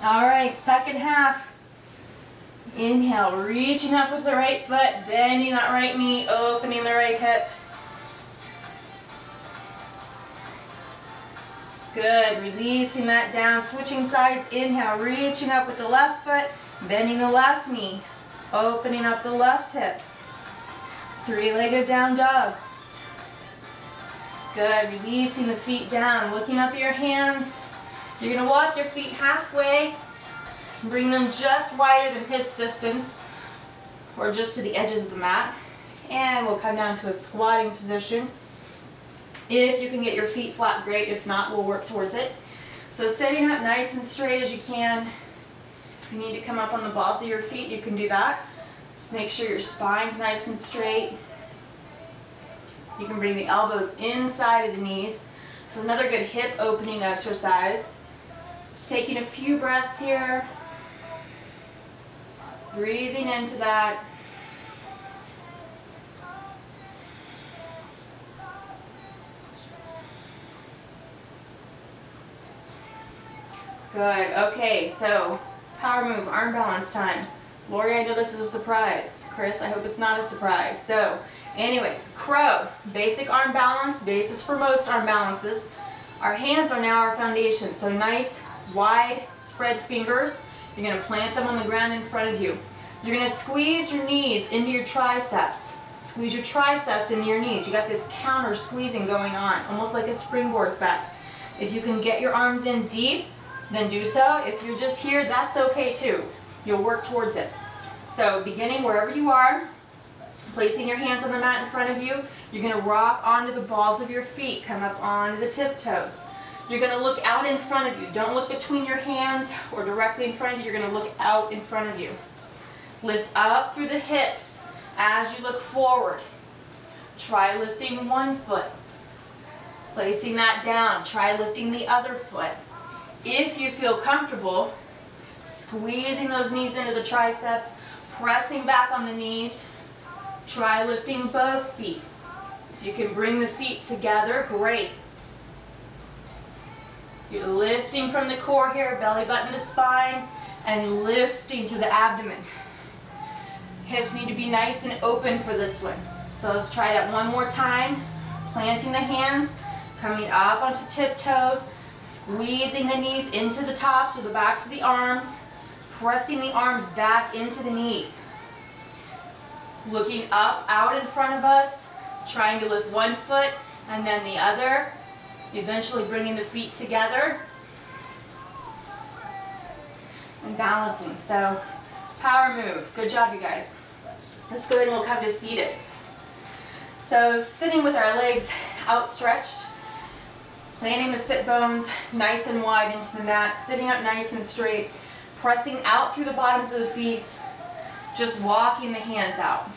All right, second half. Inhale, reaching up with the right foot, bending that right knee, opening the right hip. Good, releasing that down, switching sides. Inhale, reaching up with the left foot, bending the left knee, opening up the left hip. Three-legged down dog. Good, releasing the feet down, looking up at your hands. You're going to walk your feet halfway, bring them just wider than hips distance, or just to the edges of the mat. And we'll come down to a squatting position. If you can get your feet flat, great. If not, we'll work towards it. So sitting up nice and straight as you can. If you need to come up on the balls of your feet, you can do that. Just make sure your spine's nice and straight. You can bring the elbows inside of the knees. So another good hip opening exercise. Just taking a few breaths here. Breathing into that. Good. Okay, so power move, arm balance time. Lori, I know this is a surprise. Chris, I hope it's not a surprise. So, anyways, crow, basic arm balance, basis for most arm balances. Our hands are now our foundation. So nice, wide spread fingers. You're going to plant them on the ground in front of you. You're going to squeeze your knees into your triceps. Squeeze your triceps into your knees. You got this counter squeezing going on, almost like a springboard effect. If you can get your arms in deep, then do so. If you're just here, that's okay too. You'll work towards it. So beginning wherever you are, placing your hands on the mat in front of you, you're going to rock onto the balls of your feet, come up onto the tiptoes. You're going to look out in front of you. Don't look between your hands or directly in front of you. You're going to look out in front of you. Lift up through the hips as you look forward. Try lifting one foot. Placing that down. Try lifting the other foot. If you feel comfortable, squeezing those knees into the triceps, pressing back on the knees, try lifting both feet. If you can bring the feet together, great. You're lifting from the core here, belly button to spine, and lifting through the abdomen. Hips need to be nice and open for this one. So let's try that one more time. Planting the hands, coming up onto tiptoes, squeezing the knees into the tops or the backs of the arms, pressing the arms back into the knees. Looking up, out in front of us, trying to lift one foot and then the other, eventually bringing the feet together and balancing. So, power move. Good job, you guys. Let's go ahead and we'll come to seated. So, sitting with our legs outstretched, planting the sit bones nice and wide into the mat, sitting up nice and straight, pressing out through the bottoms of the feet, just walking the hands out.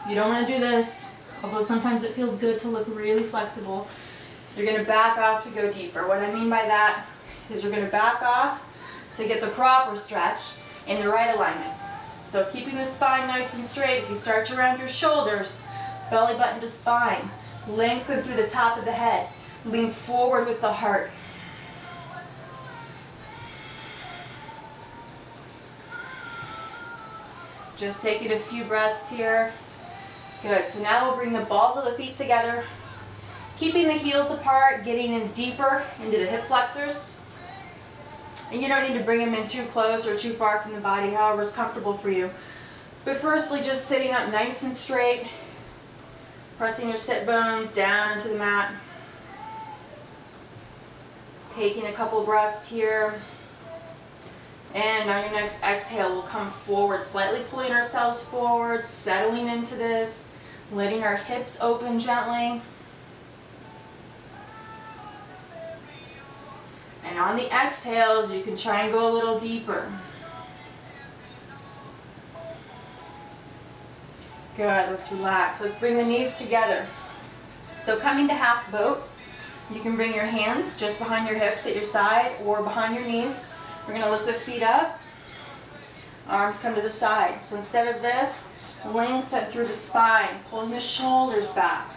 You don't want to do this, although sometimes it feels good to look really flexible. You're going to back off to go deeper. What I mean by that is you're going to back off to get the proper stretch in the right alignment. So keeping the spine nice and straight. If you start to round your shoulders, belly button to spine, lengthen through the top of the head, lean forward with the heart. Just taking a few breaths here. Good, so now we'll bring the balls of the feet together, keeping the heels apart, getting in deeper into the hip flexors. And you don't need to bring them in too close or too far from the body, however is comfortable for you. But firstly, just sitting up nice and straight, pressing your sit bones down into the mat. Taking a couple breaths here. And on your next exhale, we'll come forward, slightly pulling ourselves forward, settling into this, letting our hips open gently. And on the exhales, you can try and go a little deeper. Good, let's relax. Let's bring the knees together. So coming to half boat, you can bring your hands just behind your hips at your side or behind your knees. We're going to lift the feet up, arms come to the side. So instead of this, lengthen through the spine, pulling the shoulders back.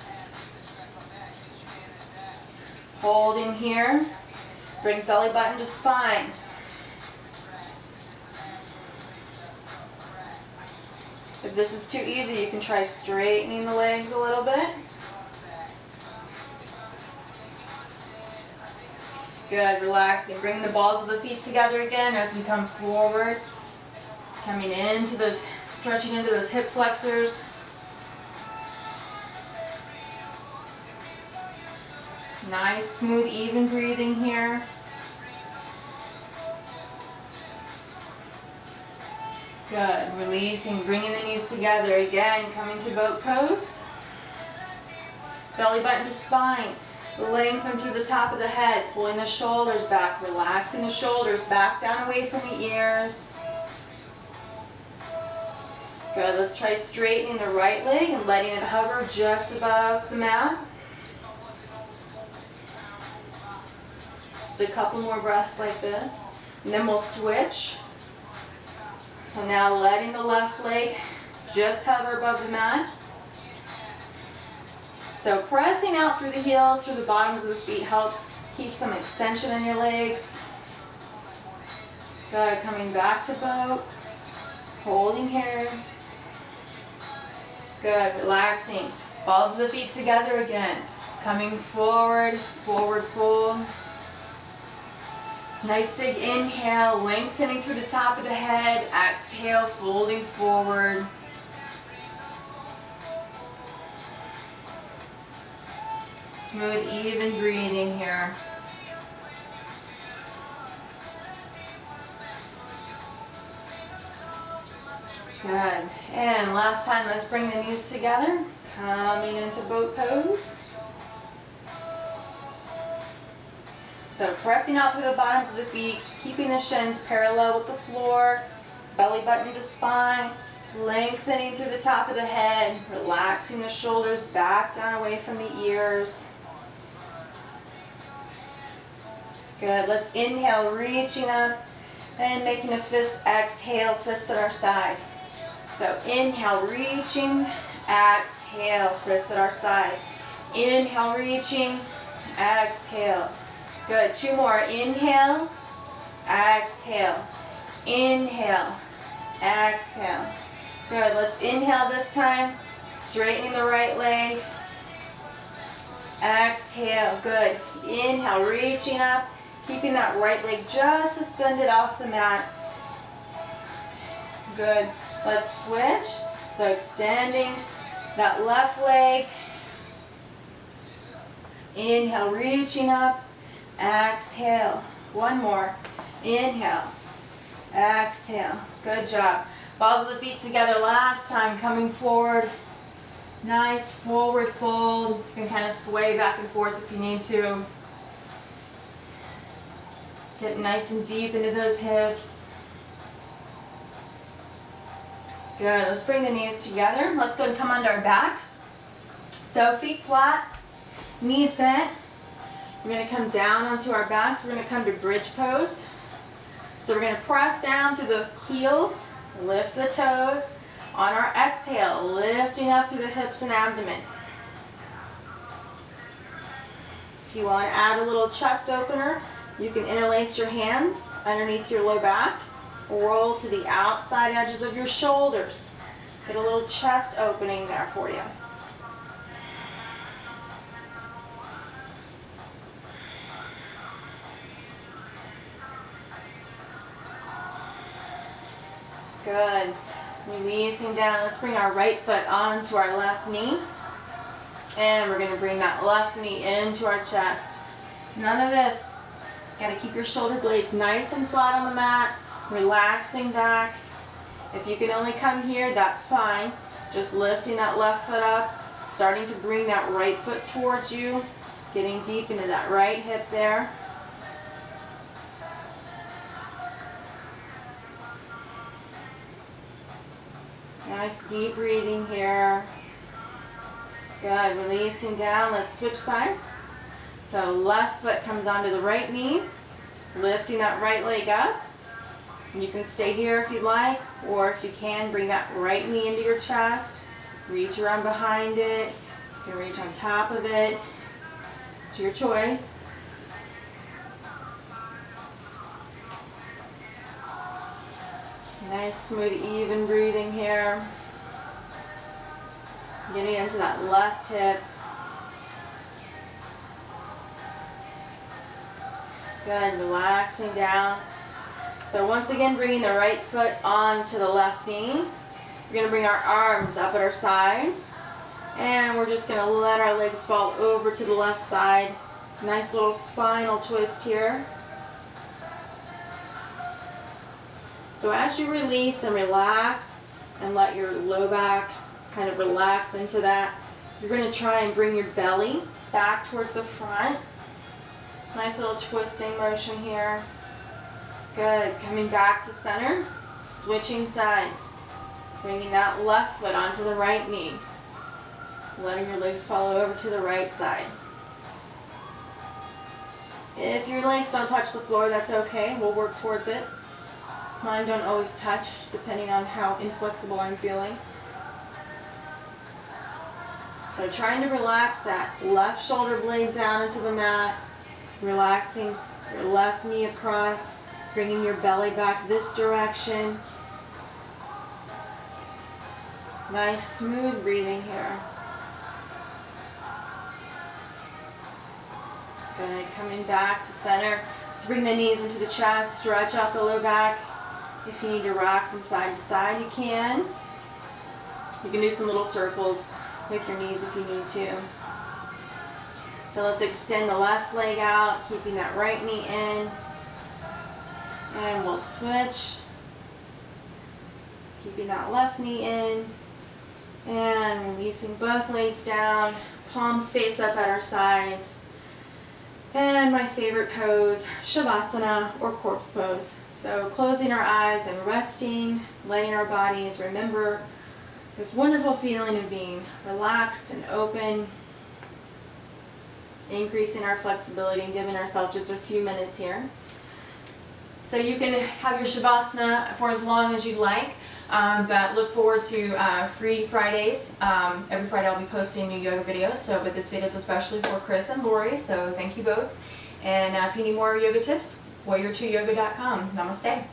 Holding here, Bring belly button to spine. If this is too easy, you can try straightening the legs a little bit. Good, relaxing. Bring the balls of the feet together again as we come forward. Coming into those, stretching into those hip flexors. Nice, smooth, even breathing here. Good, releasing, bringing the knees together again, coming to boat pose. Belly button to spine, lengthen through the top of the head, pulling the shoulders back, relaxing the shoulders back down away from the ears. Good, let's try straightening the right leg and letting it hover just above the mat. Just a couple more breaths like this, and then we'll switch. So now letting the left leg just hover above the mat. So pressing out through the heels, through the bottoms of the feet helps keep some extension in your legs. Good, coming back to boat, holding here. Good, relaxing. Balls of the feet together again. Coming forward, forward fold. Nice big inhale, lengthening through the top of the head. Exhale, folding forward. Smooth, even breathing here. Good. And last time, let's bring the knees together. Coming into boat pose. So pressing out through the bottoms of the feet, keeping the shins parallel with the floor, belly button to spine, lengthening through the top of the head, relaxing the shoulders back down away from the ears. Good, let's inhale, reaching up and making a fist, exhale, fists at our side. So inhale, reaching, exhale, fists at our side. Inhale, reaching, exhale. Good, two more. Inhale, exhale, inhale, exhale. Good, let's inhale this time, straightening the right leg. Exhale, good. Inhale, reaching up, keeping that right leg just suspended off the mat. Good, let's switch. So extending that left leg. Inhale, reaching up. Exhale. One more. Inhale. Exhale. Good job. Balls of the feet together last time. Coming forward. Nice forward fold. You can kind of sway back and forth if you need to. Get nice and deep into those hips. Good. Let's bring the knees together. Let's go and come onto our backs. So feet flat, knees bent. We're going to come down onto our backs. We're going to come to bridge pose. So we're going to press down through the heels, lift the toes. On our exhale, lifting up through the hips and abdomen. If you want to add a little chest opener, you can interlace your hands underneath your low back. Roll to the outside edges of your shoulders. Get a little chest opening there for you. Good. Releasing down. Let's bring our right foot onto our left knee. And we're going to bring that left knee into our chest. None of this. Got to keep your shoulder blades nice and flat on the mat. Relaxing back. If you can only come here, that's fine. Just lifting that left foot up. Starting to bring that right foot towards you. Getting deep into that right hip there. Nice deep breathing here. Good, releasing down. Let's switch sides. So left foot comes onto the right knee, lifting that right leg up. And you can stay here if you'd like, or if you can, bring that right knee into your chest. Reach around behind it. You can reach on top of it. It's your choice. Nice, smooth, even breathing here. Getting into that left hip. Good, relaxing down. So once again, bringing the right foot onto the left knee. We're going to bring our arms up at our sides. And we're just going to let our legs fall over to the left side. Nice little spinal twist here. So as you release and relax and let your low back kind of relax into that, you're going to try and bring your belly back towards the front. Nice little twisting motion here. Good. Coming back to center. Switching sides. Bringing that left foot onto the right knee. Letting your legs fall over to the right side. If your legs don't touch the floor, that's okay. We'll work towards it. Mine don't always touch, depending on how inflexible I'm feeling. So trying to relax that left shoulder blade down into the mat. Relaxing your left knee across, bringing your belly back this direction. Nice smooth breathing here. Good, coming back to center. Let's bring the knees into the chest, stretch out the low back. If you need to rock from side to side, you can. You can do some little circles with your knees if you need to. So let's extend the left leg out, keeping that right knee in. And we'll switch. Keeping that left knee in. And releasing both legs down. Palms face up at our sides. And my favorite pose, Shavasana or corpse pose. So closing our eyes and resting, letting our bodies remember this wonderful feeling of being relaxed and open. Increasing our flexibility and giving ourselves just a few minutes here. So you can have your Shavasana for as long as you'd like, but look forward to free Fridays. Every Friday I'll be posting new yoga videos, but this video is especially for Chris and Lori, so thank you both. And if you need more yoga tips, warrior2yoga.com. Namaste.